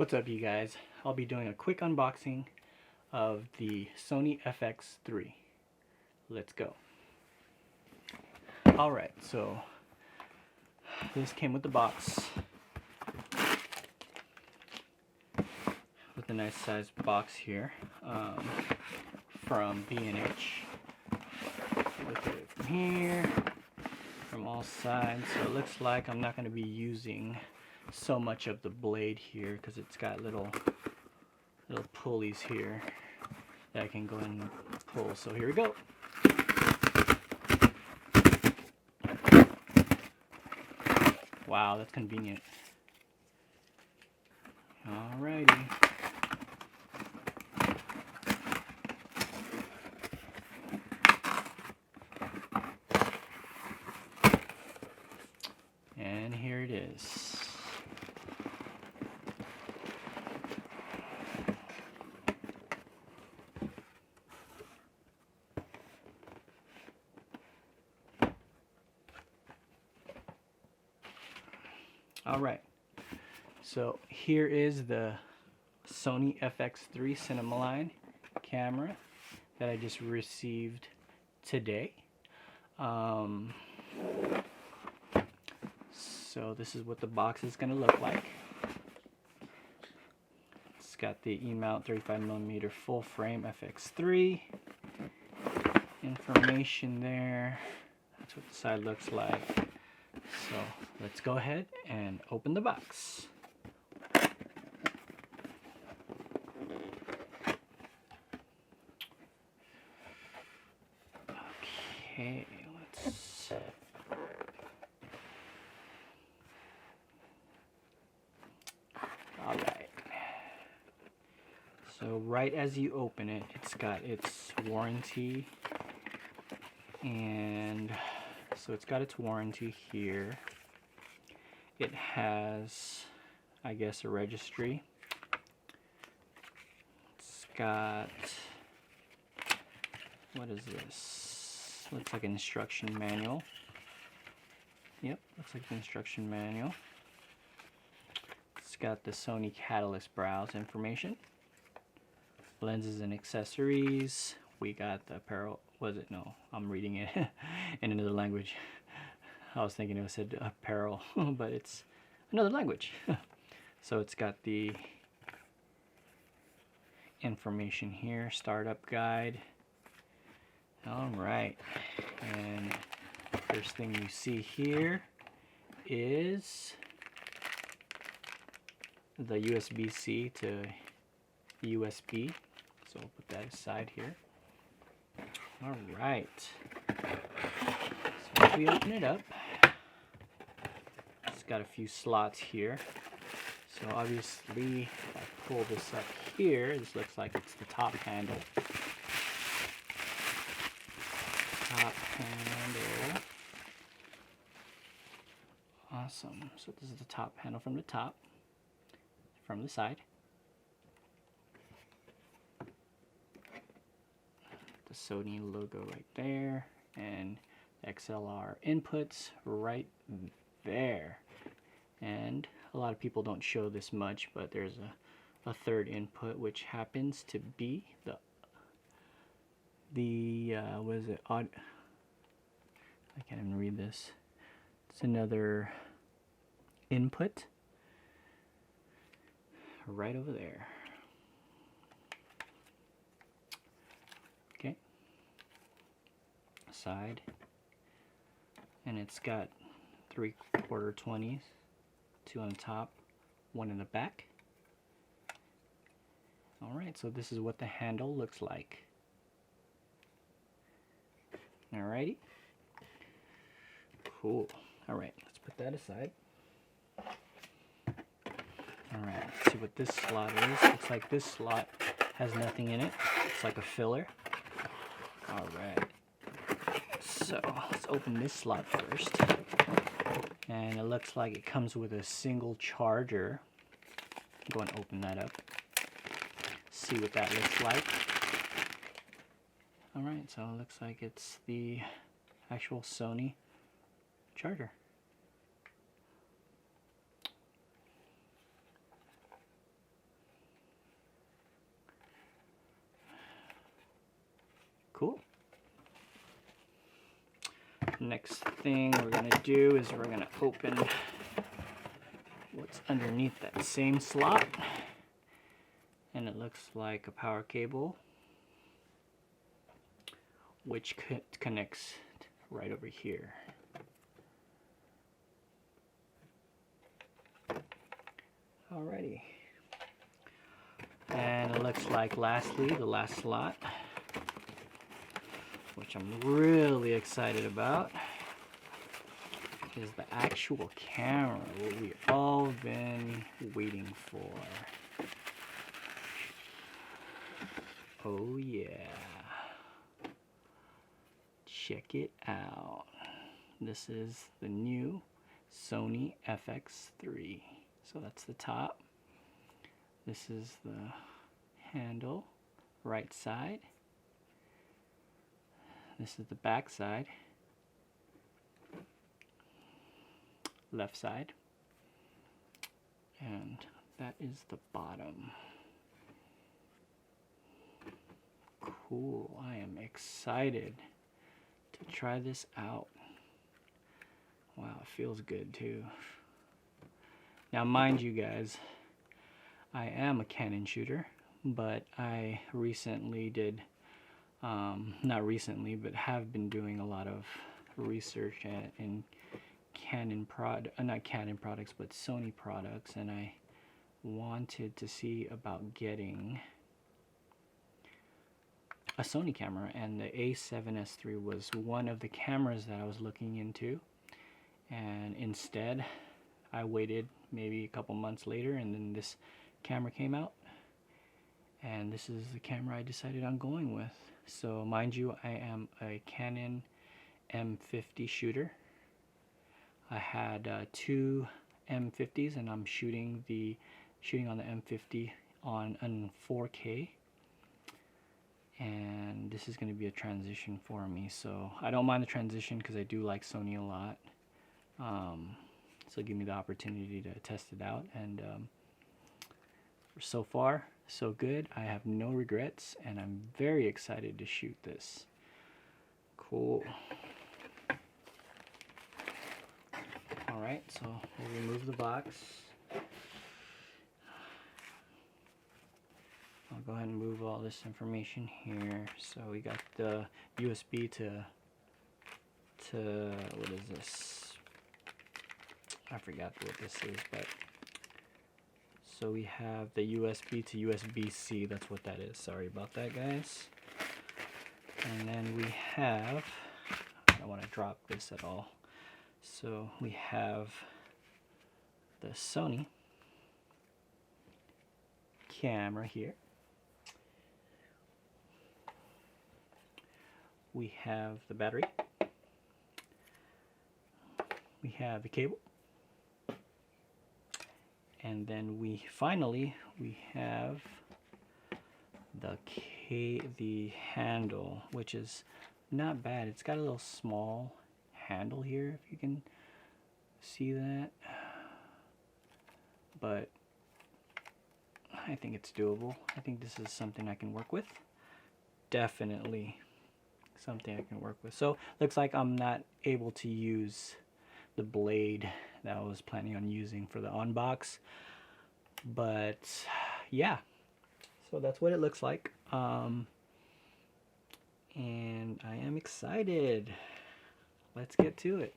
What's up, you guys? I'll be doing a quick unboxing of the Sony Fx3. Let's go. Alright, so this came with the box. With a nice sized box here from B&H. Look at it from here, from all sides. So it looks like I'm not going to be using so much of the blade here because it's got little pulleys here that I can go and pull. So here we go. Wow, that's convenient. Alrighty. And here it is. Alright, so here is the Sony Fx3 cinema line camera that I just received today. So this is what the box is going to look like. It's got the E-mount 35mm full frame Fx3 information there. That's what the side looks like. So let's go ahead and open the box. Okay, let's... Alright. So right as you open it, it's got its warranty. And so it's got its warranty here. It has, I guess, a registry. It's got, what is this? Looks like an instruction manual. Yep, looks like an instruction manual. It's got the Sony Catalyst browse information. Lenses and accessories. We got the apparel. Was it? No, I'm reading it in another language. I was thinking it said apparel, but it's another language. So it's got the information here, startup guide. Alright, and first thing you see here is the USB-C to USB. So we'll put that aside here. Alright, so if we open it up, it's got a few slots here. So obviously, if I pull this up here, this looks like it's the top handle. Top handle. Awesome. So this is the top handle from the top, from the side. The Sony logo right there, and XLR inputs right there. And a lot of people don't show this much, but there's a third input, which happens to be the what is it? I can't even read this. It's another input right over there. Okay. Side, and it's got 3/4 20s, 2 on the top, 1 in the back. Alright, so this is what the handle looks like. Alrighty. Cool. Alright, let's put that aside. Alright, let's see what this slot is. Looks like this slot has nothing in it. It's like a filler. Alright. So let's open this slot first. And it looks like it comes with a single charger. Go and open that up. See what that looks like. Alright, so it looks like it's the actual Sony charger. Next thing we're gonna do is we're gonna open what's underneath that same slot, and it looks like a power cable which connects right over here. Alrighty, and it looks like lastly the last slot, which I'm really excited about, is the actual camera, what we've all been waiting for. Oh yeah, check it out. This is the new Sony Fx3. So that's the top. This is the handle, right side. This is the back side, left side, and that is the bottom. Cool, I am excited to try this out. Wow, it feels good too. Now mind you guys, I am a Canon shooter, but I recently did, not recently, but have been doing a lot of research in not Canon products, but Sony products, and I wanted to see about getting a Sony camera, and the A7S3 was one of the cameras that I was looking into, and instead I waited maybe a couple months later, and then this camera came out, and this is the camera I decided on going with. So mind you, I am a Canon M50 shooter. I had two M50s, and I'm shooting on the M50 on 4K, and this is going to be a transition for me. So I don't mind the transition because I do like Sony a lot. So give me the opportunity to test it out, and so far so good. I have no regrets, and I'm very excited to shoot this. Cool. Alright, so we'll remove the box. I'll go ahead and move all this information here. So we got the USB to what is this? I forgot what this is, but so we have the USB to USB-C. That's what that is. Sorry about that, guys. And then we have, I don't want to drop this at all. So we have the Sony camera here. We have the battery. We have the cable. And then we have the handle, which is not bad. It's got a little small handle here, if you can see that, but I think it's doable. I think this is something I can work with. Definitely something I can work with. So looks like I'm not able to use the blade that I was planning on using for the unbox, but yeah, so that's what it looks like, and I am excited. Let's get to it.